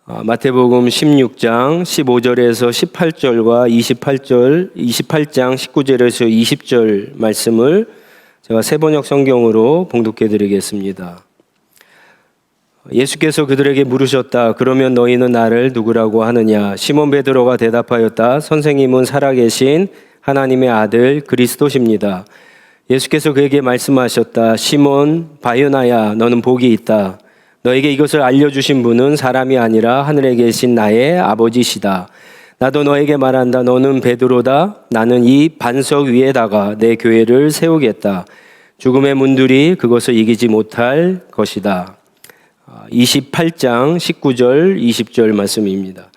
마태복음 16장 15절에서 18절과 28장 19절에서 20절 말씀을 제가 세번역 성경으로 봉독해 드리겠습니다. 예수께서 그들에게 물으셨다. 그러면 너희는 나를 누구라고 하느냐? 시몬 베드로가 대답하였다. 선생님은 살아계신 하나님의 아들 그리스도십니다. 예수께서 그에게 말씀하셨다. 시몬 바요나야, 너는 복이 있다. 너에게 이것을 알려주신 분은 사람이 아니라 하늘에 계신 나의 아버지시다. 나도 너에게 말한다. 너는 베드로다. 나는 이 반석 위에다가 내 교회를 세우겠다. 죽음의 문들이 그것을 이기지 못할 것이다. 28장 19절 20절 말씀입니다.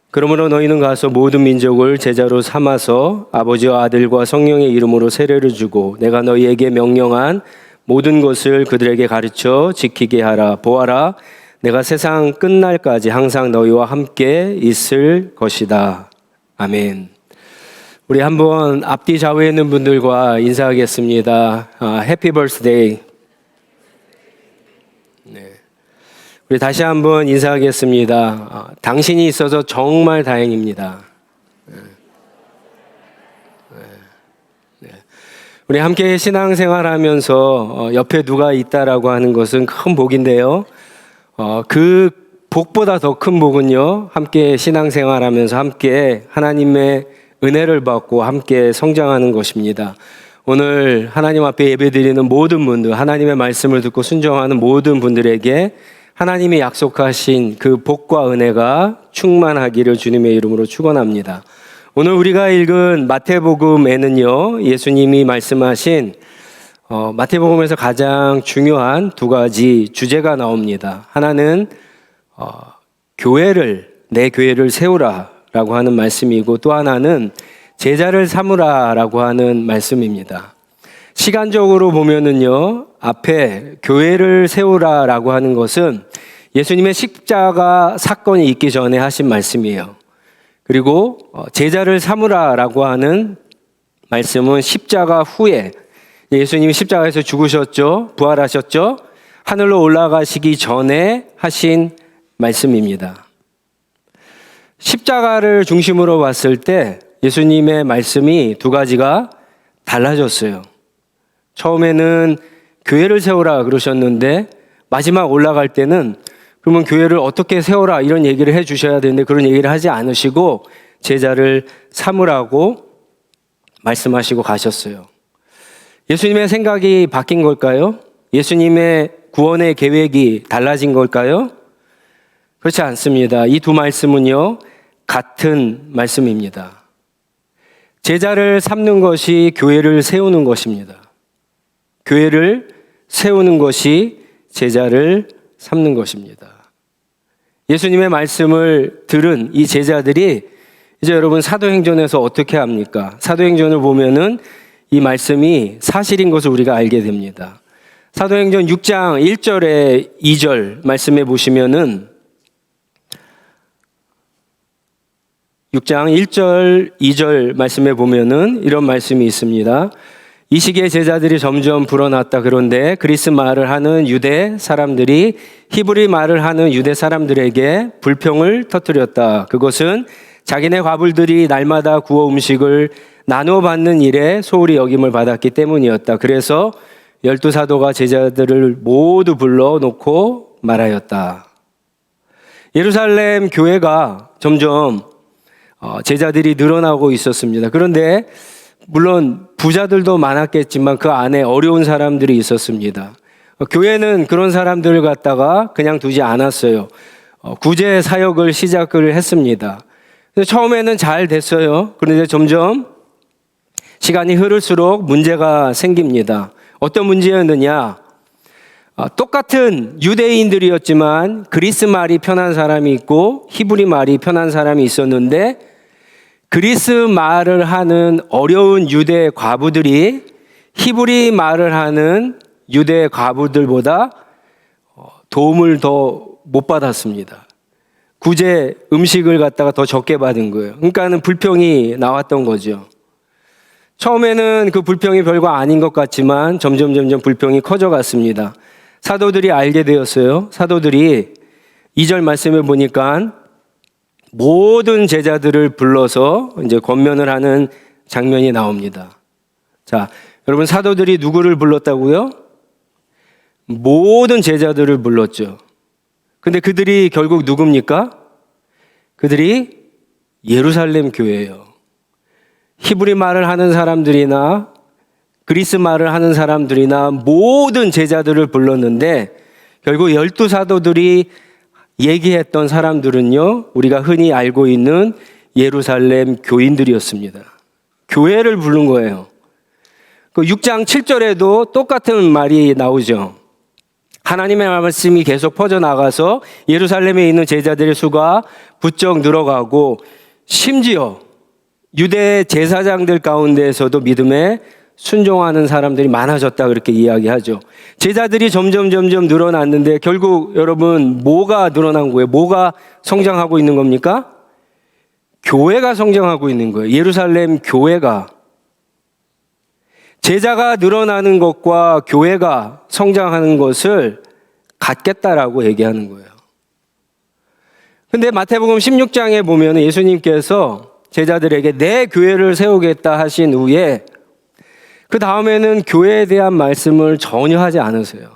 그러므로 너희는 가서 모든 민족을 제자로 삼아서 아버지와 아들과 성령의 이름으로 세례를 주고 내가 너희에게 명령한 모든 것을 그들에게 가르쳐 지키게 하라. 보아라, 내가 세상 끝날까지 항상 너희와 함께 있을 것이다. 아멘. 우리 한번 앞뒤 좌우에 있는 분들과 인사하겠습니다. 해피 버스데이. 네. 우리 다시 한번 인사하겠습니다. 당신이 있어서 정말 다행입니다. 우리 함께 신앙생활하면서 옆에 누가 있다라고 하는 것은 큰 복인데요. 그 복보다 더 큰 복은요, 함께 신앙생활하면서 함께 하나님의 은혜를 받고 함께 성장하는 것입니다. 오늘 하나님 앞에 예배드리는 모든 분들, 하나님의 말씀을 듣고 순종하는 모든 분들에게 하나님이 약속하신 그 복과 은혜가 충만하기를 주님의 이름으로 축원합니다. 오늘 우리가 읽은 마태복음에는요, 예수님이 말씀하신 마태복음에서 가장 중요한 두 가지 주제가 나옵니다. 하나는 내 교회를 세우라라고 하는 말씀이고, 또 하나는 제자를 삼으라라고 하는 말씀입니다. 시간적으로 보면은요, 앞에 교회를 세우라라고 하는 것은 예수님의 십자가 사건이 있기 전에 하신 말씀이에요. 그리고 제자를 삼으라라고 하는 말씀은 십자가 후에 예수님이 십자가에서 죽으셨죠. 부활하셨죠. 하늘로 올라가시기 전에 하신 말씀입니다. 십자가를 중심으로 봤을 때 예수님의 말씀이 두 가지가 달라졌어요. 처음에는 교회를 세우라 그러셨는데 마지막 올라갈 때는 그러면 교회를 어떻게 세워라 이런 얘기를 해 주셔야 되는데 그런 얘기를 하지 않으시고 제자를 삼으라고 말씀하시고 가셨어요. 예수님의 생각이 바뀐 걸까요? 예수님의 구원의 계획이 달라진 걸까요? 그렇지 않습니다. 이 두 말씀은요, 같은 말씀입니다. 제자를 삼는 것이 교회를 세우는 것입니다. 교회를 세우는 것이 제자를 삼는 것입니다. 예수님의 말씀을 들은 이 제자들이 이제 여러분 사도행전에서 어떻게 합니까? 사도행전을 보면은 이 말씀이 사실인 것을 우리가 알게 됩니다. 사도행전 6장 1절에 2절 말씀해 보시면은 6장 1절 2절 말씀해 보면은 이런 말씀이 있습니다. 이 시기에 제자들이 점점 불어났다. 그런데 그리스 말을 하는 유대 사람들이 히브리 말을 하는 유대 사람들에게 불평을 터뜨렸다. 그것은 자기네 과부들이 날마다 구워 음식을 나누어 받는 일에 소홀히 여김을 받았기 때문이었다. 그래서 12사도가 제자들을 모두 불러놓고 말하였다. 예루살렘 교회가 점점 제자들이 늘어나고 있었습니다. 그런데 물론 부자들도 많았겠지만 그 안에 어려운 사람들이 있었습니다. 교회는 그런 사람들을 갖다가 그냥 두지 않았어요. 구제 사역을 시작을 했습니다. 처음에는 잘 됐어요. 그런데 점점 시간이 흐를수록 문제가 생깁니다. 어떤 문제였느냐? 똑같은 유대인들이었지만 그리스 말이 편한 사람이 있고 히브리 말이 편한 사람이 있었는데 그리스 말을 하는 어려운 유대 과부들이 히브리 말을 하는 유대 과부들보다 도움을 더 못 받았습니다. 구제 음식을 갖다가 더 적게 받은 거예요. 그러니까는 불평이 나왔던 거죠. 처음에는 그 불평이 별거 아닌 것 같지만 점점 불평이 커져갔습니다. 사도들이 알게 되었어요. 사도들이 2절 말씀에 보니까 모든 제자들을 불러서 이제 권면을 하는 장면이 나옵니다. 자, 여러분 사도들이 누구를 불렀다고요? 모든 제자들을 불렀죠. 근데 그들이 결국 누굽니까? 그들이 예루살렘 교회예요. 히브리 말을 하는 사람들이나 그리스 말을 하는 사람들이나 모든 제자들을 불렀는데 결국 12사도들이 얘기했던 사람들은요, 우리가 흔히 알고 있는 예루살렘 교인들이었습니다. 교회를 부른 거예요. 그 6장 7절에도 똑같은 말이 나오죠. 하나님의 말씀이 계속 퍼져나가서 예루살렘에 있는 제자들의 수가 부쩍 늘어가고 심지어 유대 제사장들 가운데에서도 믿음에 순종하는 사람들이 많아졌다 그렇게 이야기하죠. 제자들이 점점 늘어났는데 결국 여러분 뭐가 늘어난 거예요? 뭐가 성장하고 있는 겁니까? 교회가 성장하고 있는 거예요. 예루살렘 교회가. 제자가 늘어나는 것과 교회가 성장하는 것을 같겠다라고 얘기하는 거예요. 근데 마태복음 16장에 보면 예수님께서 제자들에게 내 교회를 세우겠다 하신 후에 그 다음에는 교회에 대한 말씀을 전혀 하지 않으세요.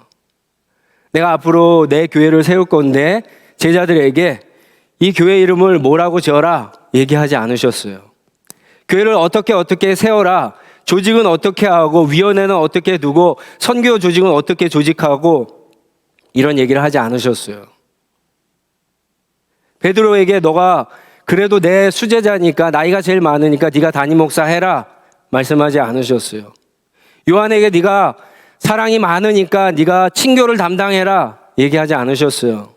내가 앞으로 내 교회를 세울 건데 제자들에게 이 교회 이름을 뭐라고 지어라 얘기하지 않으셨어요. 교회를 어떻게 세워라, 조직은 어떻게 하고 위원회는 어떻게 두고 선교 조직은 어떻게 조직하고 이런 얘기를 하지 않으셨어요. 베드로에게 너가 그래도 내 수제자니까 나이가 제일 많으니까 네가 담임 목사 해라 말씀하지 않으셨어요. 요한에게 네가 사랑이 많으니까 네가 친교를 담당해라 얘기하지 않으셨어요.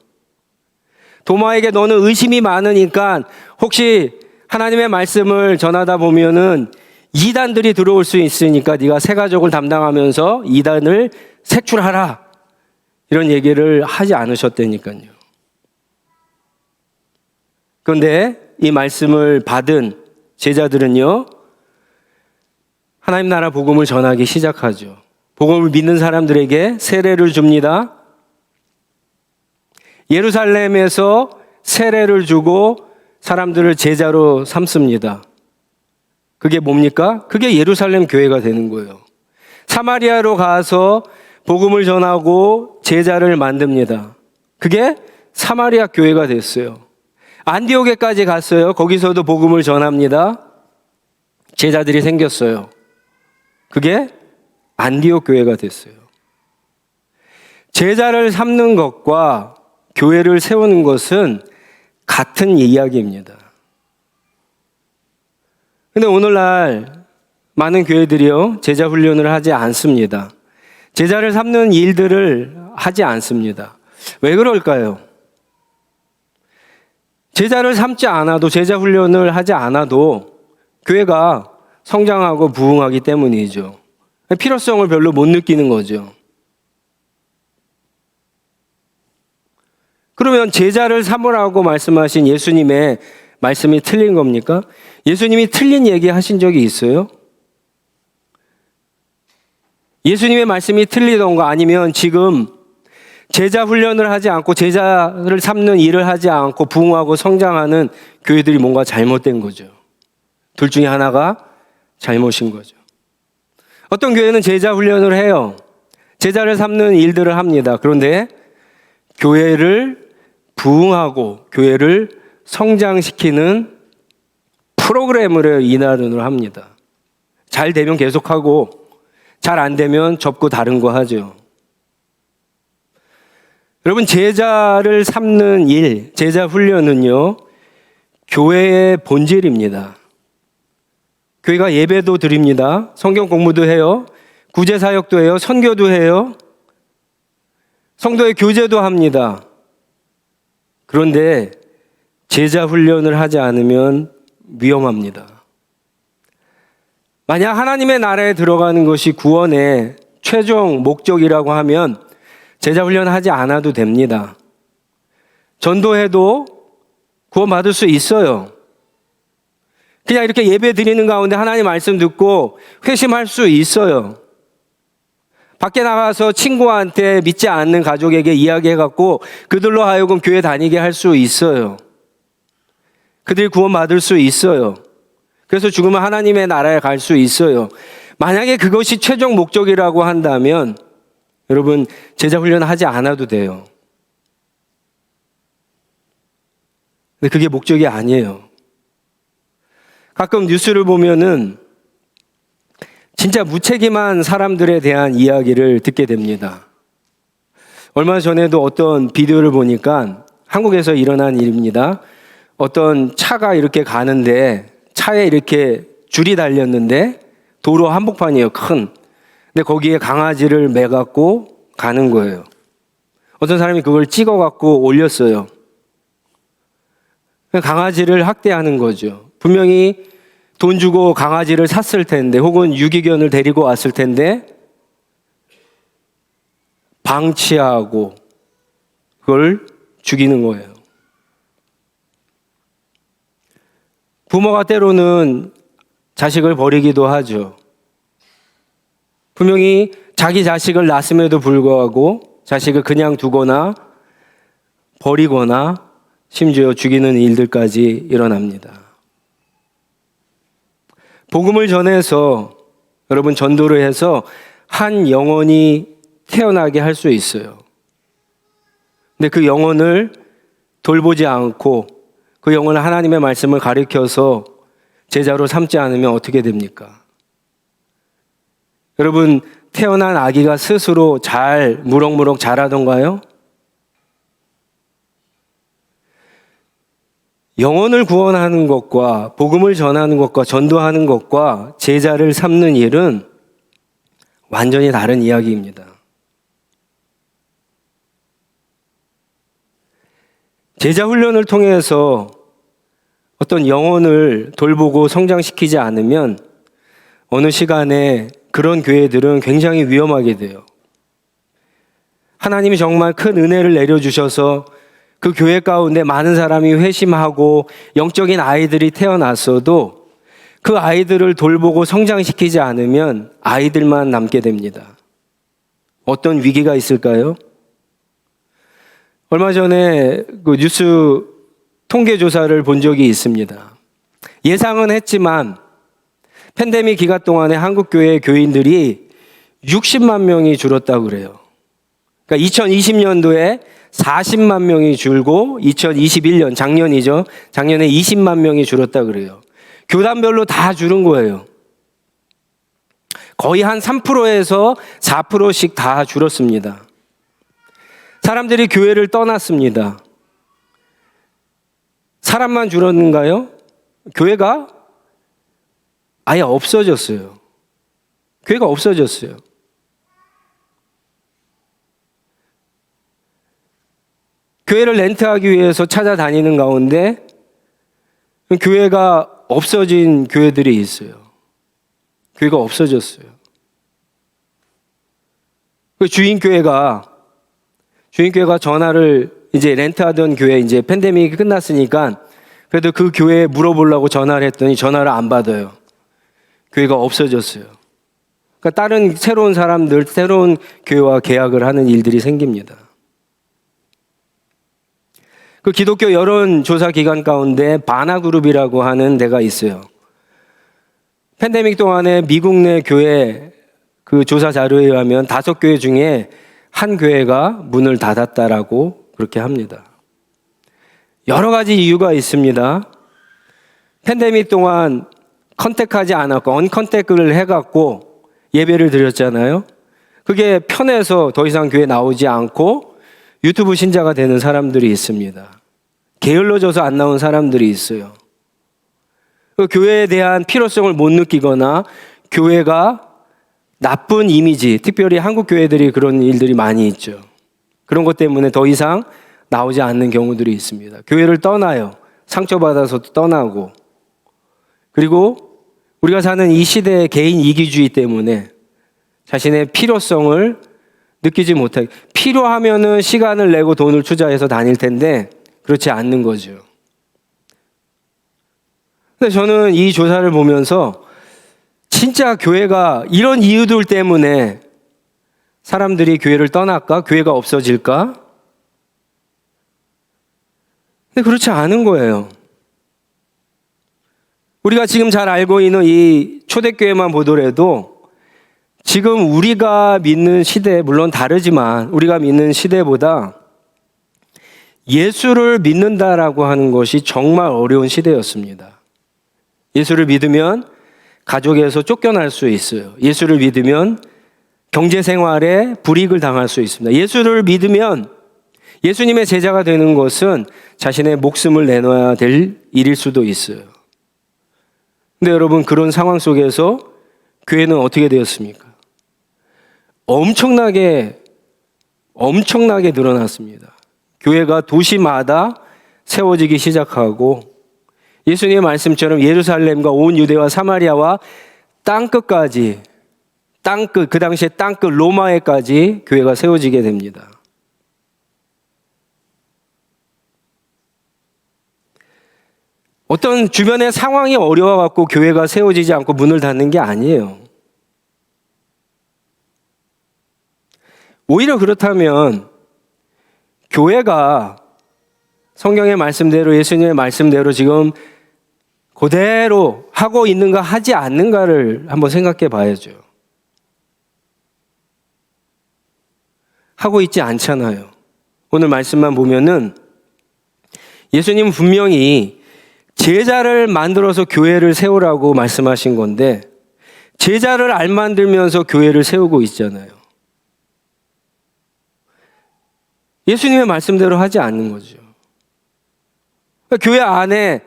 도마에게 너는 의심이 많으니까 혹시 하나님의 말씀을 전하다 보면은 이단들이 들어올 수 있으니까 네가 새 가족을 담당하면서 이단을 색출하라 이런 얘기를 하지 않으셨다니까요. 그런데 이 말씀을 받은 제자들은요, 하나님 나라 복음을 전하기 시작하죠. 복음을 믿는 사람들에게 세례를 줍니다. 예루살렘에서 세례를 주고 사람들을 제자로 삼습니다. 그게 뭡니까? 그게 예루살렘 교회가 되는 거예요. 사마리아로 가서 복음을 전하고 제자를 만듭니다. 그게 사마리아 교회가 됐어요. 안디옥에까지 갔어요. 거기서도 복음을 전합니다. 제자들이 생겼어요. 그게 안디옥 교회가 됐어요. 제자를 삼는 것과 교회를 세우는 것은 같은 이야기입니다. 근데 오늘날 많은 교회들이요, 제자 훈련을 하지 않습니다. 제자를 삼는 일들을 하지 않습니다. 왜 그럴까요? 제자를 삼지 않아도, 제자 훈련을 하지 않아도 교회가 성장하고 부흥하기 때문이죠. 필요성을 별로 못 느끼는 거죠. 그러면 제자를 삼으라고 말씀하신 예수님의 말씀이 틀린 겁니까? 예수님이 틀린 얘기 하신 적이 있어요? 예수님의 말씀이 틀리던가 아니면 지금 제자 훈련을 하지 않고 제자를 삼는 일을 하지 않고 부흥하고 성장하는 교회들이 뭔가 잘못된 거죠. 둘 중에 하나가 잘못인 거죠. 어떤 교회는 제자 훈련을 해요. 제자를 삼는 일들을 합니다. 그런데 교회를 부흥하고 교회를 성장시키는 프로그램을 인하론을 합니다. 잘 되면 계속하고 잘 안 되면 접고 다른 거 하죠. 여러분, 제자를 삼는 일, 제자 훈련은요, 교회의 본질입니다. 교회가 예배도 드립니다. 성경 공부도 해요. 구제 사역도 해요. 선교도 해요. 성도의 교제도 합니다. 그런데 제자 훈련을 하지 않으면 위험합니다. 만약 하나님의 나라에 들어가는 것이 구원의 최종 목적이라고 하면 제자 훈련하지 않아도 됩니다. 전도해도 구원받을 수 있어요. 그냥 이렇게 예배 드리는 가운데 하나님 말씀 듣고 회심할 수 있어요. 밖에 나가서 친구한테 믿지 않는 가족에게 이야기해갖고 그들로 하여금 교회 다니게 할 수 있어요. 그들이 구원받을 수 있어요. 그래서 죽으면 하나님의 나라에 갈 수 있어요. 만약에 그것이 최종 목적이라고 한다면 여러분 제자 훈련하지 않아도 돼요. 근데 그게 목적이 아니에요. 가끔 뉴스를 보면은 진짜 무책임한 사람들에 대한 이야기를 듣게 됩니다. 얼마 전에도 어떤 비디오를 보니까 한국에서 일어난 일입니다. 어떤 차가 이렇게 가는데 차에 이렇게 줄이 달렸는데 도로 한복판이에요, 큰. 근데 거기에 강아지를 매갖고 가는 거예요. 어떤 사람이 그걸 찍어갖고 올렸어요. 강아지를 학대하는 거죠. 분명히 돈 주고 강아지를 샀을 텐데 혹은 유기견을 데리고 왔을 텐데 방치하고 그걸 죽이는 거예요. 부모가 때로는 자식을 버리기도 하죠. 분명히 자기 자식을 낳았음에도 불구하고 자식을 그냥 두거나 버리거나 심지어 죽이는 일들까지 일어납니다. 복음을 전해서 여러분 전도를 해서 한 영혼이 태어나게 할 수 있어요. 근데 그 영혼을 돌보지 않고 그 영혼을 하나님의 말씀을 가르쳐서 제자로 삼지 않으면 어떻게 됩니까? 여러분 태어난 아기가 스스로 잘 무럭무럭 자라던가요? 영혼을 구원하는 것과 복음을 전하는 것과 전도하는 것과 제자를 삼는 일은 완전히 다른 이야기입니다. 제자 훈련을 통해서 어떤 영혼을 돌보고 성장시키지 않으면 어느 시간에 그런 교회들은 굉장히 위험하게 돼요. 하나님이 정말 큰 은혜를 내려주셔서 그 교회 가운데 많은 사람이 회심하고 영적인 아이들이 태어났어도 그 아이들을 돌보고 성장시키지 않으면 아이들만 남게 됩니다. 어떤 위기가 있을까요? 얼마 전에 그 뉴스 통계조사를 본 적이 있습니다. 예상은 했지만 팬데믹 기간 동안에 한국교회 교인들이 60만 명이 줄었다고 그래요. 그러니까 2020년도에 40만 명이 줄고 2021년 작년이죠. 작년에 20만 명이 줄었다고 그래요. 교단별로 다 줄은 거예요. 거의 한 3%에서 4%씩 다 줄었습니다. 사람들이 교회를 떠났습니다. 사람만 줄었는가요? 교회가 아예 없어졌어요. 교회가 없어졌어요. 교회를 렌트하기 위해서 찾아다니는 가운데 교회가 없어진 교회들이 있어요. 교회가 없어졌어요. 그 주인교회가 전화를 이제 렌트하던 교회 이제 팬데믹이 끝났으니까 그래도 그 교회에 물어보려고 전화를 했더니 전화를 안 받아요. 교회가 없어졌어요. 그러니까 다른 새로운 사람들, 새로운 교회와 계약을 하는 일들이 생깁니다. 그 기독교 여론조사 기관 가운데 바나그룹이라고 하는 데가 있어요. 팬데믹 동안에 미국 내 교회 그 조사 자료에 의하면 5교회 중에 한 교회가 문을 닫았다라고 그렇게 합니다. 여러 가지 이유가 있습니다. 팬데믹 동안 컨택하지 않았고 언컨택을 해갖고 예배를 드렸잖아요. 그게 편해서 더 이상 교회 나오지 않고 유튜브 신자가 되는 사람들이 있습니다. 게을러져서 안 나온 사람들이 있어요. 그 교회에 대한 필요성을 못 느끼거나 교회가 나쁜 이미지, 특별히 한국 교회들이 그런 일들이 많이 있죠. 그런 것 때문에 더 이상 나오지 않는 경우들이 있습니다. 교회를 떠나요. 상처받아서 떠나고. 그리고 우리가 사는 이 시대의 개인 이기주의 때문에 자신의 필요성을 느끼지 못하게. 필요하면은 시간을 내고 돈을 투자해서 다닐 텐데 그렇지 않는 거죠. 근데 저는 이 조사를 보면서 진짜 교회가 이런 이유들 때문에 사람들이 교회를 떠날까? 교회가 없어질까? 근데 그렇지 않은 거예요. 우리가 지금 잘 알고 있는 이 초대교회만 보더라도 지금 우리가 믿는 시대, 물론 다르지만 우리가 믿는 시대보다 예수를 믿는다라고 하는 것이 정말 어려운 시대였습니다. 예수를 믿으면 가족에서 쫓겨날 수 있어요. 예수를 믿으면 경제생활에 불이익을 당할 수 있습니다. 예수를 믿으면 예수님의 제자가 되는 것은 자신의 목숨을 내놔야 될 일일 수도 있어요. 근데 여러분, 그런 상황 속에서 교회는 어떻게 되었습니까? 엄청나게 늘어났습니다. 교회가 도시마다 세워지기 시작하고 예수님의 말씀처럼 예루살렘과 온 유대와 사마리아와 땅끝까지, 그 당시에 땅끝 로마에까지 교회가 세워지게 됩니다. 어떤 주변의 상황이 어려워갖고 교회가 세워지지 않고 문을 닫는 게 아니에요. 오히려 그렇다면 교회가 성경의 말씀대로, 예수님의 말씀대로 지금 그대로 하고 있는가 하지 않는가를 한번 생각해 봐야죠. 하고 있지 않잖아요. 오늘 말씀만 보면은 예수님은 분명히 제자를 만들어서 교회를 세우라고 말씀하신 건데 제자를 안 만들면서 교회를 세우고 있잖아요. 예수님의 말씀대로 하지 않는 거죠. 교회 안에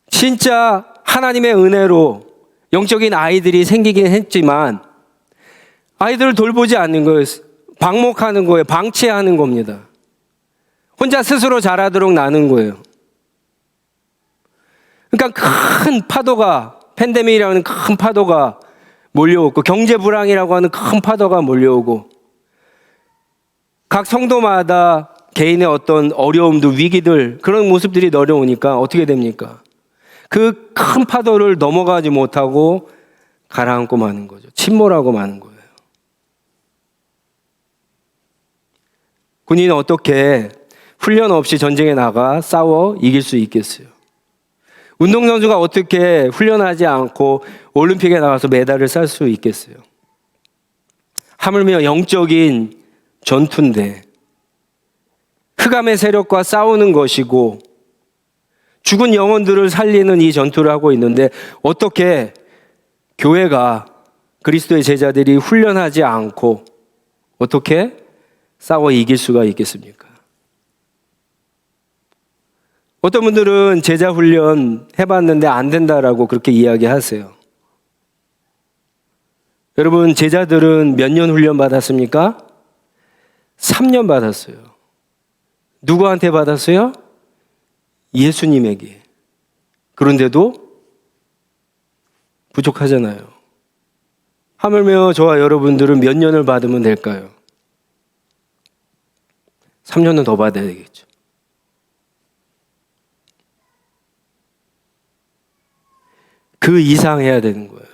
진짜 하나님의 은혜로 영적인 아이들이 생기긴 했지만 아이들을 돌보지 않는 거예요. 방목하는 거예요. 방치하는 겁니다. 혼자 스스로 자라도록 나는 거예요. 그러니까 큰 파도가, 팬데믹이라는 큰 파도가 몰려오고 경제 불황이라고 하는 큰 파도가 몰려오고 각 성도마다 개인의 어떤 어려움도, 위기들, 그런 모습들이 내려오니까 어떻게 됩니까? 그 큰 파도를 넘어가지 못하고 가라앉고 마는 거죠. 침몰하고 마는 거예요. 군인은 어떻게 훈련 없이 전쟁에 나가 싸워 이길 수 있겠어요? 운동선수가 어떻게 훈련하지 않고 올림픽에 나가서 메달을 쌀 수 있겠어요? 하물며 영적인 전투인데 흑암의 세력과 싸우는 것이고 죽은 영혼들을 살리는 이 전투를 하고 있는데 어떻게 교회가, 그리스도의 제자들이 훈련하지 않고 어떻게 싸워 이길 수가 있겠습니까? 어떤 분들은 제자 훈련 해봤는데 안 된다라고 그렇게 이야기하세요. 여러분, 제자들은 몇 년 훈련 받았습니까? 3년 받았어요. 누구한테 받았어요? 예수님에게. 그런데도 부족하잖아요. 하물며 저와 여러분들은 몇 년을 받으면 될까요? 3년은 더 받아야 되겠죠. 그 이상 해야 되는 거예요.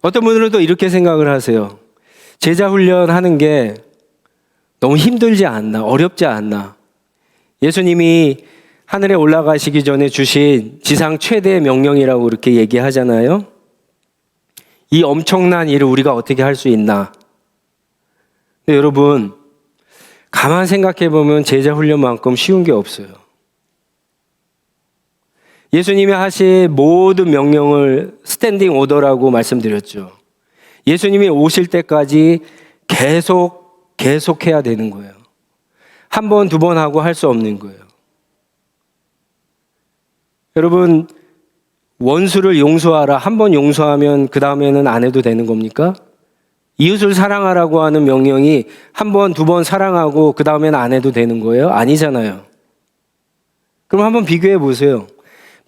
어떤 분들은 또 이렇게 생각을 하세요. 제자 훈련하는 게 너무 힘들지 않나, 어렵지 않나. 예수님이 하늘에 올라가시기 전에 주신 지상 최대의 명령이라고 그렇게 얘기하잖아요. 이 엄청난 일을 우리가 어떻게 할 수 있나. 근데 여러분, 가만 생각해 보면 제자 훈련만큼 쉬운 게 없어요. 예수님이 하신 모든 명령을 스탠딩 오더라고 말씀드렸죠. 예수님이 오실 때까지 계속 해야 되는 거예요. 한 번, 두 번 하고 할 수 없는 거예요. 여러분, 원수를 용서하라. 한 번 용서하면 그 다음에는 안 해도 되는 겁니까? 이웃을 사랑하라고 하는 명령이 한 번, 두 번 사랑하고 그 다음에는 안 해도 되는 거예요? 아니잖아요. 그럼 한번 비교해 보세요.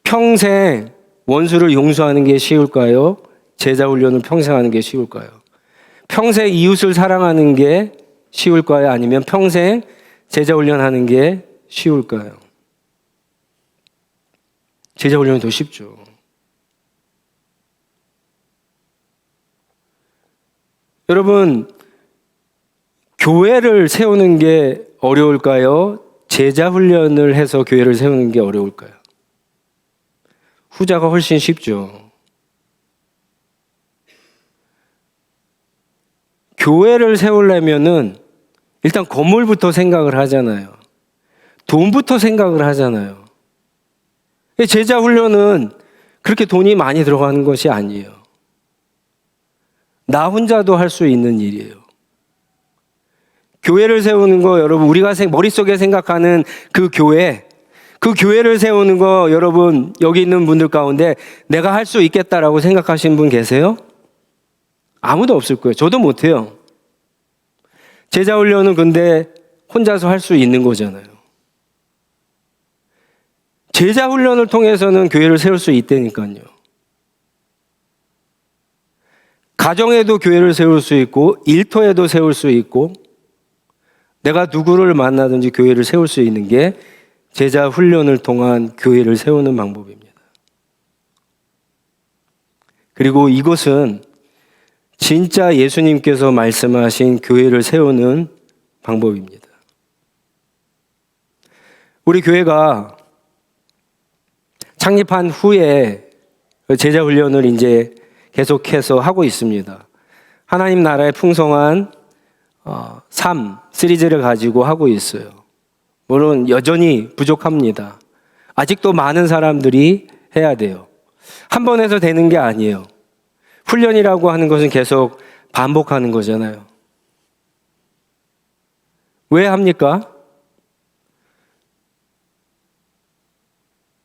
평생 원수를 용서하는 게 쉬울까요? 제자 훈련을 평생 하는 게 쉬울까요? 평생 이웃을 사랑하는 게 쉬울까요? 아니면 평생 제자 훈련하는 게 쉬울까요? 제자 훈련이 더 쉽죠. 여러분, 교회를 세우는 게 어려울까요? 제자 훈련을 해서 교회를 세우는 게 어려울까요? 후자가 훨씬 쉽죠. 교회를 세우려면은 일단 건물부터 생각을 하잖아요. 돈부터 생각을 하잖아요. 제자 훈련은 그렇게 돈이 많이 들어가는 것이 아니에요. 나 혼자도 할 수 있는 일이에요. 교회를 세우는 거 여러분, 우리가 머릿속에 생각하는 그 교회를 세우는 거 여러분, 여기 있는 분들 가운데 내가 할 수 있겠다라고 생각하시는 분 계세요? 아무도 없을 거예요. 저도 못해요. 제자 훈련은 근데 혼자서 할 수 있는 거잖아요. 제자 훈련을 통해서는 교회를 세울 수 있다니까요. 가정에도 교회를 세울 수 있고 일터에도 세울 수 있고 내가 누구를 만나든지 교회를 세울 수 있는 게 제자 훈련을 통한 교회를 세우는 방법입니다. 그리고 이것은 진짜 예수님께서 말씀하신 교회를 세우는 방법입니다. 우리 교회가 창립한 후에 제자 훈련을 이제 계속해서 하고 있습니다. 하나님 나라의 풍성한 삶 시리즈를 가지고 하고 있어요. 물론 여전히 부족합니다. 아직도 많은 사람들이 해야 돼요. 한 번 해서 되는 게 아니에요. 훈련이라고 하는 것은 계속 반복하는 거잖아요. 왜 합니까?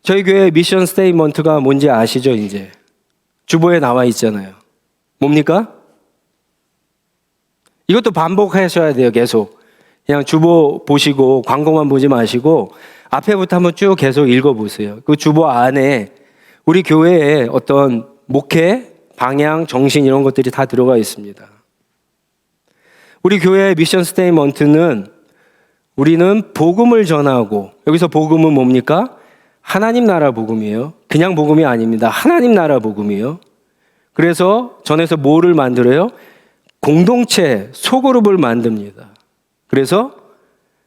저희 교회 미션 스테이먼트가 뭔지 아시죠, 이제? 주보에 나와 있잖아요. 뭡니까? 이것도 반복하셔야 돼요, 계속. 그냥 주보 보시고 광고만 보지 마시고 앞에부터 한번 쭉 계속 읽어보세요. 그 주보 안에 우리 교회의 어떤 목회, 방향, 정신 이런 것들이 다 들어가 있습니다. 우리 교회의 미션 스테이먼트는 우리는 복음을 전하고, 여기서 복음은 뭡니까? 하나님 나라 복음이에요. 그냥 복음이 아닙니다. 하나님 나라 복음이에요. 그래서 전에서 뭐를 만들어요? 공동체, 소그룹을 만듭니다. 그래서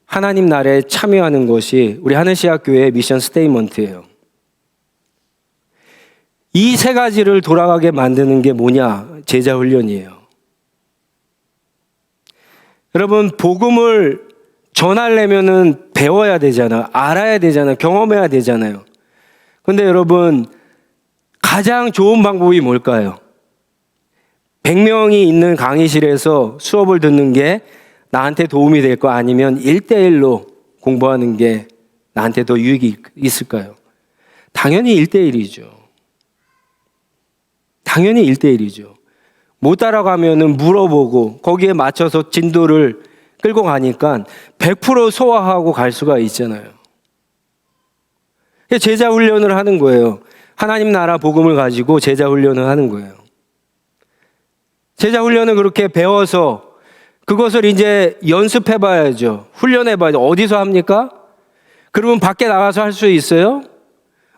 하나님 나라에 참여하는 것이 우리 하늘시학교회의 미션 스테이먼트예요. 이 세 가지를 돌아가게 만드는 게 뭐냐? 제자 훈련이에요. 여러분, 복음을 전하려면은 배워야 되잖아요. 알아야 되잖아요. 경험해야 되잖아요. 근데 여러분, 가장 좋은 방법이 뭘까요? 100명이 있는 강의실에서 수업을 듣는 게 나한테 도움이 될 거 아니면 1대1로 공부하는 게 나한테 더 유익이 있을까요? 당연히 1대1이죠. 당연히 1대1이죠. 못 따라가면은 물어보고 거기에 맞춰서 진도를 끌고 가니까 100% 소화하고 갈 수가 있잖아요. 제자 훈련을 하는 거예요. 하나님 나라 복음을 가지고 제자 훈련을 하는 거예요. 제자 훈련을 그렇게 배워서 그것을 이제 연습해 봐야죠. 훈련해 봐야죠. 어디서 합니까? 그러면 밖에 나가서 할 수 있어요?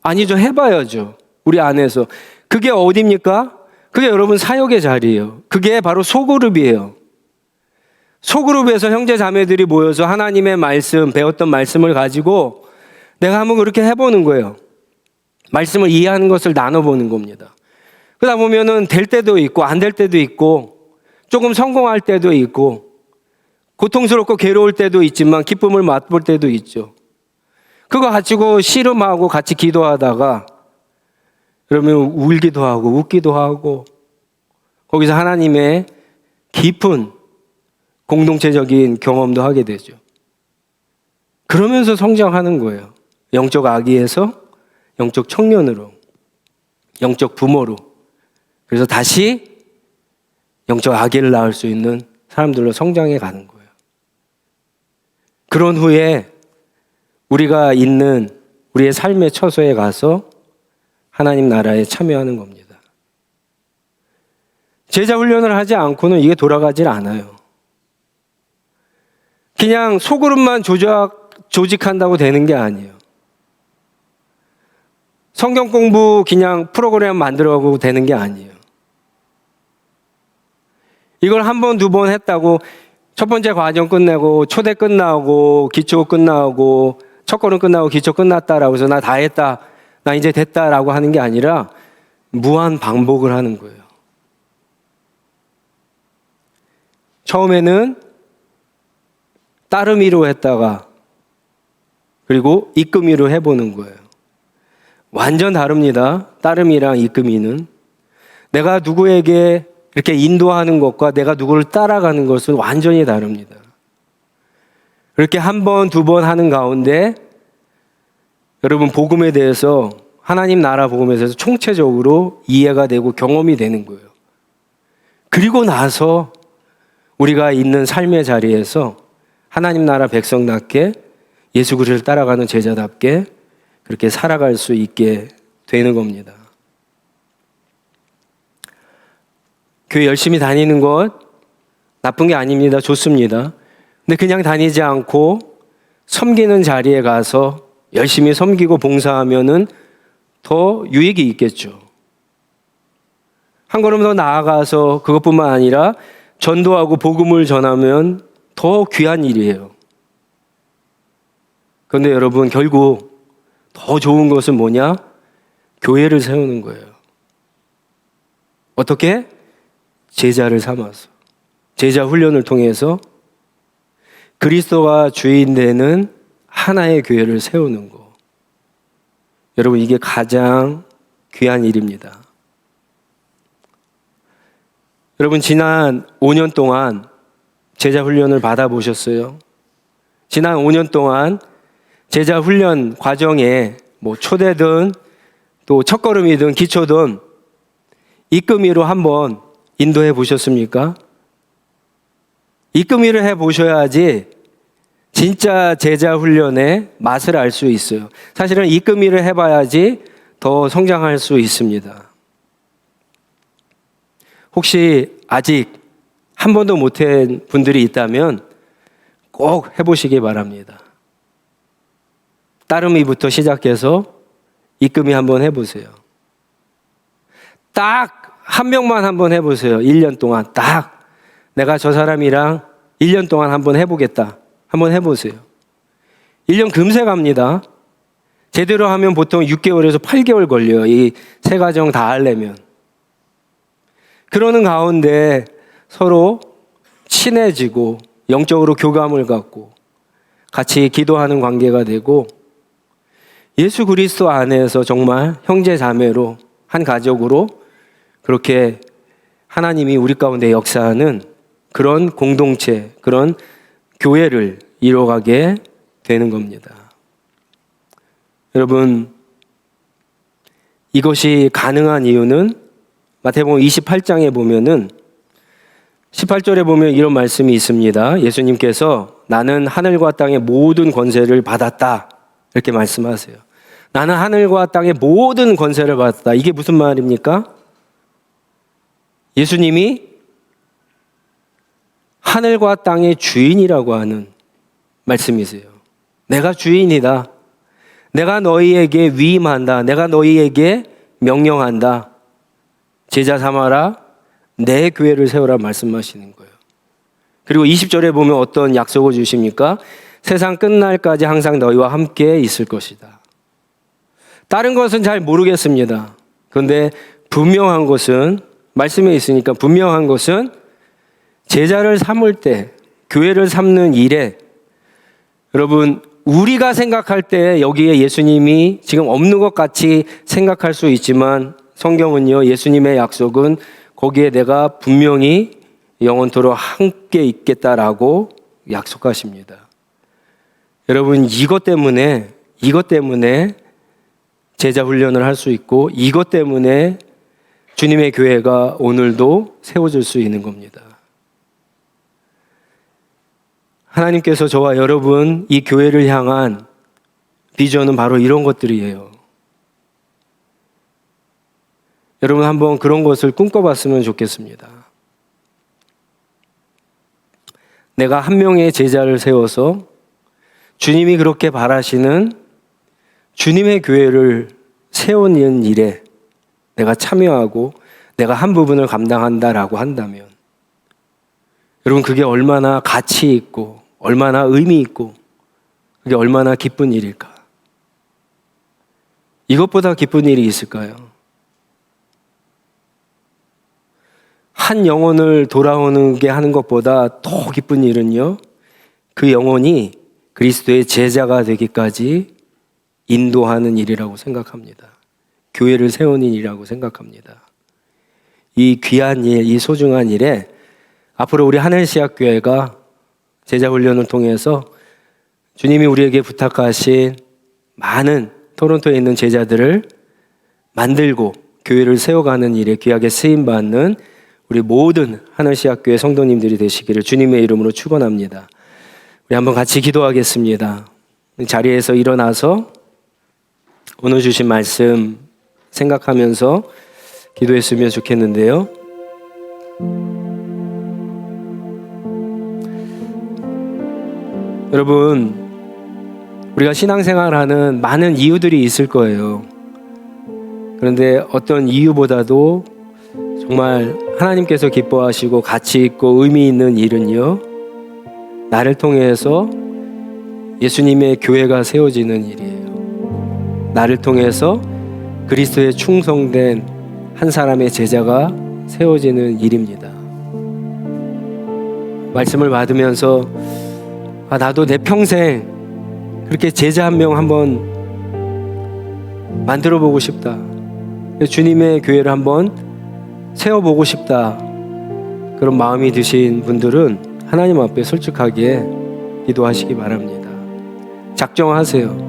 아니죠. 해봐야죠. 우리 안에서. 그게 어디입니까? 그게 여러분 사역의 자리예요. 그게 바로 소그룹이에요. 소그룹에서 형제 자매들이 모여서 하나님의 말씀, 배웠던 말씀을 가지고 내가 한번 그렇게 해보는 거예요. 말씀을 이해하는 것을 나눠보는 겁니다. 그러다 보면은 될 때도 있고 안 될 때도 있고 조금 성공할 때도 있고 고통스럽고 괴로울 때도 있지만 기쁨을 맛볼 때도 있죠. 그거 가지고 씨름하고 같이 기도하다가 그러면 울기도 하고 웃기도 하고 거기서 하나님의 깊은 공동체적인 경험도 하게 되죠. 그러면서 성장하는 거예요. 영적 아기에서 영적 청년으로, 영적 부모로. 그래서 다시 영적 아기를 낳을 수 있는 사람들로 성장해 가는 거예요. 그런 후에 우리가 있는 우리의 삶의 처소에 가서 하나님 나라에 참여하는 겁니다. 제자 훈련을 하지 않고는 이게 돌아가질 않아요. 그냥 소그룹만 조직한다고 되는 게 아니에요. 성경 공부 그냥 프로그램 만들어가고 되는 게 아니에요. 이걸 한 번, 두 번 했다고 첫 번째 과정 끝내고 초대 끝나고 기초 끝나고 첫 걸음 끝나고 기초 끝났다라고 해서 나 다 했다, 나 이제 됐다라고 하는 게 아니라 무한 반복을 하는 거예요. 처음에는 따르미로 했다가 그리고 이끄미로 해보는 거예요. 완전 다릅니다. 따르미랑 이끄미는. 내가 누구에게 이렇게 인도하는 것과 내가 누구를 따라가는 것은 완전히 다릅니다. 그렇게 한 번, 두 번 하는 가운데 여러분 복음에 대해서 하나님 나라 복음에 대해서 총체적으로 이해가 되고 경험이 되는 거예요. 그리고 나서 우리가 있는 삶의 자리에서 하나님 나라 백성답게 예수 그리스도를 따라가는 제자답게 그렇게 살아갈 수 있게 되는 겁니다. 교회 열심히 다니는 것 나쁜 게 아닙니다. 좋습니다. 근데 그냥 다니지 않고 섬기는 자리에 가서 열심히 섬기고 봉사하면은 더 유익이 있겠죠. 한 걸음 더 나아가서 그것뿐만 아니라 전도하고 복음을 전하면 더 귀한 일이에요. 그런데 여러분 결국 더 좋은 것은 뭐냐? 교회를 세우는 거예요. 어떻게? 제자를 삼아서. 제자 훈련을 통해서 그리스도가 주인 되는 하나의 교회를 세우는 거. 여러분 이게 가장 귀한 일입니다. 여러분 지난 5년 동안 제자 훈련을 받아보셨어요? 지난 5년 동안 제자 훈련 과정에 뭐 초대든 또 첫걸음이든 기초든 이끄미로 한번 인도해 보셨습니까? 이끄미를 해 보셔야지 진짜 제자 훈련의 맛을 알 수 있어요. 사실은 이끄미를 해봐야지 더 성장할 수 있습니다. 혹시 아직 한 번도 못한 분들이 있다면 꼭 해보시기 바랍니다. 따르미부터 시작해서 이끄미 한번 해보세요. 딱 한 명만 한번 해보세요. 1년 동안 딱 내가 저 사람이랑 1년 동안 한번 해보겠다. 한번 해보세요. 1년 금세 갑니다. 제대로 하면 보통 6개월에서 8개월 걸려요. 이 세 가정 다 하려면. 그러는 가운데 서로 친해지고 영적으로 교감을 갖고 같이 기도하는 관계가 되고 예수 그리스도 안에서 정말 형제 자매로 한 가족으로 그렇게 하나님이 우리 가운데 역사하는 그런 공동체, 그런 교회를 이뤄가게 되는 겁니다. 여러분, 이것이 가능한 이유는 마태복음 28장에 보면은 18절에 보면 이런 말씀이 있습니다. 예수님께서 나는 하늘과 땅의 모든 권세를 받았다. 이렇게 말씀하세요. 나는 하늘과 땅의 모든 권세를 받았다. 이게 무슨 말입니까? 예수님이 하늘과 땅의 주인이라고 하는 말씀이세요. 내가 주인이다. 내가 너희에게 위임한다. 내가 너희에게 명령한다. 제자 삼아라. 내 교회를 세우라 말씀하시는 거예요. 그리고 20절에 보면 어떤 약속을 주십니까? 세상 끝날까지 항상 너희와 함께 있을 것이다. 다른 것은 잘 모르겠습니다. 그런데 분명한 것은 말씀에 있으니까 분명한 것은 제자를 삼을 때 교회를 삼는 일에 여러분 우리가 생각할 때 여기에 예수님이 지금 없는 것 같이 생각할 수 있지만 성경은요 예수님의 약속은 거기에 내가 분명히 영원토록 함께 있겠다라고 약속하십니다. 여러분 이것 때문에 제자 훈련을 할 수 있고 이것 때문에 주님의 교회가 오늘도 세워질 수 있는 겁니다. 하나님께서 저와 여러분 이 교회를 향한 비전은 바로 이런 것들이에요. 여러분 한번 그런 것을 꿈꿔봤으면 좋겠습니다. 내가 한 명의 제자를 세워서 주님이 그렇게 바라시는 주님의 교회를 세우는 일에 내가 참여하고 내가 한 부분을 감당한다라고 한다면 여러분, 그게 얼마나 가치 있고 얼마나 의미 있고 그게 얼마나 기쁜 일일까? 이것보다 기쁜 일이 있을까요? 한 영혼을 돌아오게 하는 것보다 더 기쁜 일은요, 그 영혼이 그리스도의 제자가 되기까지 인도하는 일이라고 생각합니다. 교회를 세우는 일이라고 생각합니다. 이 귀한 일, 이 소중한 일에 앞으로 우리 하늘시학교회가 제자훈련을 통해서 주님이 우리에게 부탁하신 많은 토론토에 있는 제자들을 만들고 교회를 세워가는 일에 귀하게 쓰임받는 우리 모든 하늘시학교회 성도님들이 되시기를 주님의 이름으로 축원합니다. 우리 한번 같이 기도하겠습니다. 자리에서 일어나서 오늘 주신 말씀 생각하면서 기도했으면 좋겠는데요. 여러분, 우리가 신앙생활하는 많은 이유들이 있을 거예요. 그런데 어떤 이유보다도 정말 하나님께서 기뻐하시고 가치 있고 의미 있는 일은요, 나를 통해서 예수님의 교회가 세워지는 일이에요. 나를 통해서 그리스도에 충성된 한 사람의 제자가 세워지는 일입니다. 말씀을 받으면서 나도 내 평생 그렇게 제자 한 명 한번 만들어 보고 싶다. 주님의 교회를 한번 세워보고 싶다. 그런 마음이 드신 분들은 하나님 앞에 솔직하게 기도하시기 바랍니다. 작정하세요.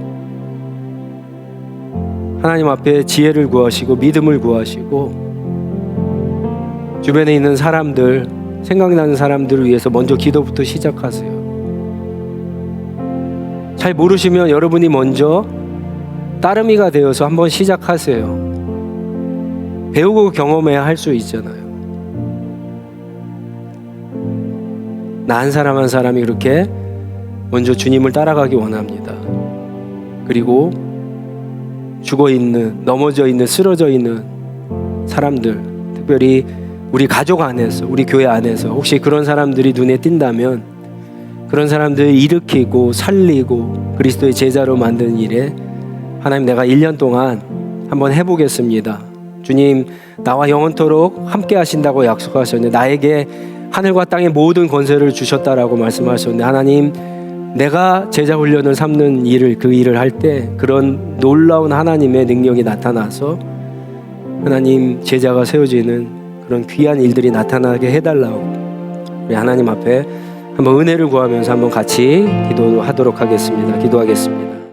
하나님 앞에 지혜를 구하시고 믿음을 구하시고 주변에 있는 사람들, 생각나는 사람들을 위해서 먼저 기도부터 시작하세요. 잘 모르시면 여러분이 먼저 따르미가 되어서 한번 시작하세요. 배우고 경험해야 할 수 있잖아요. 나 한 사람 한 사람이 그렇게 먼저 주님을 따라가기 원합니다. 그리고 죽어있는, 넘어져 있는, 쓰러져 있는 사람들, 특별히 우리 가족 안에서, 우리 교회 안에서 혹시 그런 사람들이 눈에 띈다면 그런 사람들을 일으키고 살리고 그리스도의 제자로 만드는 일에 하나님, 내가 1년 동안 한번 해보겠습니다. 주님, 나와 영원토록 함께 하신다고 약속하셨는데 나에게 하늘과 땅의 모든 권세를 주셨다라고 말씀하셨는데 하나님, 내가 제자 훈련을 삼는 일을, 그 일을 할 때 그런 놀라운 하나님의 능력이 나타나서 하나님 제자가 세워지는 그런 귀한 일들이 나타나게 해달라고 우리 하나님 앞에 한번 은혜를 구하면서 한번 같이 기도하도록 하겠습니다. 기도하겠습니다.